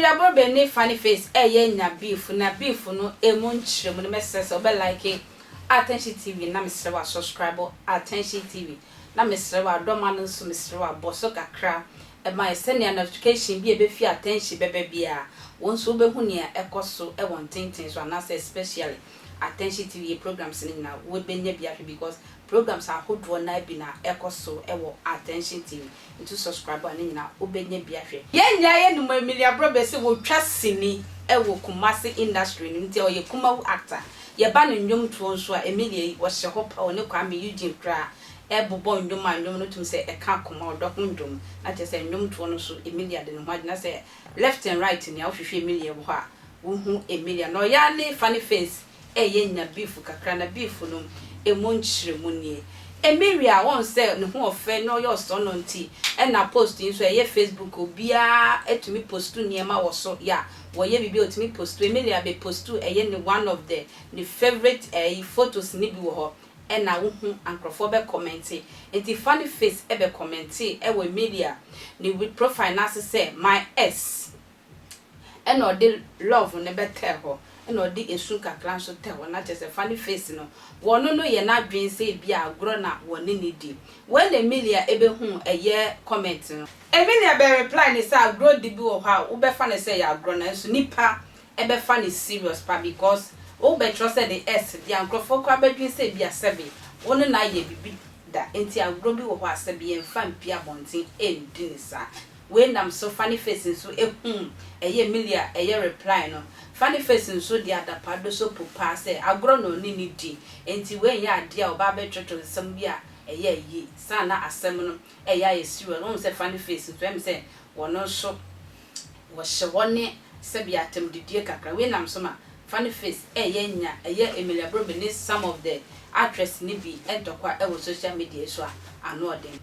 Emilia Brobe ne funny face nya beef na beef no emu nchire mu me sese obe like Attention TV na mesre wa subscribe Attention TV na mesre wa doma no so mesre wa boso kakra e ma send notification bi e be fi attention bebe bia won so be hu ne ekoso e won tintin so na especially Attention TV programs ni na we be nya bia because programs are hodo na bi na ekoso e wo Attention TV into subscribe ani na obenya bia hwe ye nya ye no Emilia Brobe se wo twa sini e wo Kumasi industry ni nti o ye Kumawu actor ye ba no ndwom to nso a Emilia wo hye ho pa ne Kwame Eugene kra e bobo ndwom a ndwom no tum se e ka koma odok ndwom na te se ndwom to no so Emilia de no ho na se left and right ni a wo hwehwe Emilia wo ha wo hu Emilia no ya ne funny face ye nya beef kakra na beef no emu nchire mu nie Emilia won say ne ho ofe no yo so no nti e na post nso ye Facebook obia etumi postu niema wo so ya wo ye bibi otumi postu Emilia be postu ye ne one of the favorite photos ni bi wo ho e na wo hu ankrofo be comment enti funny face e be comment e wo Emilia ni with profile na say my s e no de love ne be tell ho and or dig a soon kakran so tell one not as a funny face no. One no ye not dream say be a grown up one in it. When Emilia ebe home a year comment. Emilia be reply ni say grow the bill of how ube funny say ya grown and so nipa ebe funny serious pa because ube trusted the S the uncle for crabbe say be a seven. One na ye bibi that enti a grow bill of what say be and fan pia bonting in dinner. When I'm so funny facing so a ye Emilia a year reply no funny facing so the other pado so pupa say I grow no nini di enti when ya dear or babe church some bia a year ye sana assemble a ya is you alone say funny faces to him say one no so was she one sebiatem the dear kakra when I'm so funny face a year Emilia Brobe some of the actress nibi and to quite social media so I know them.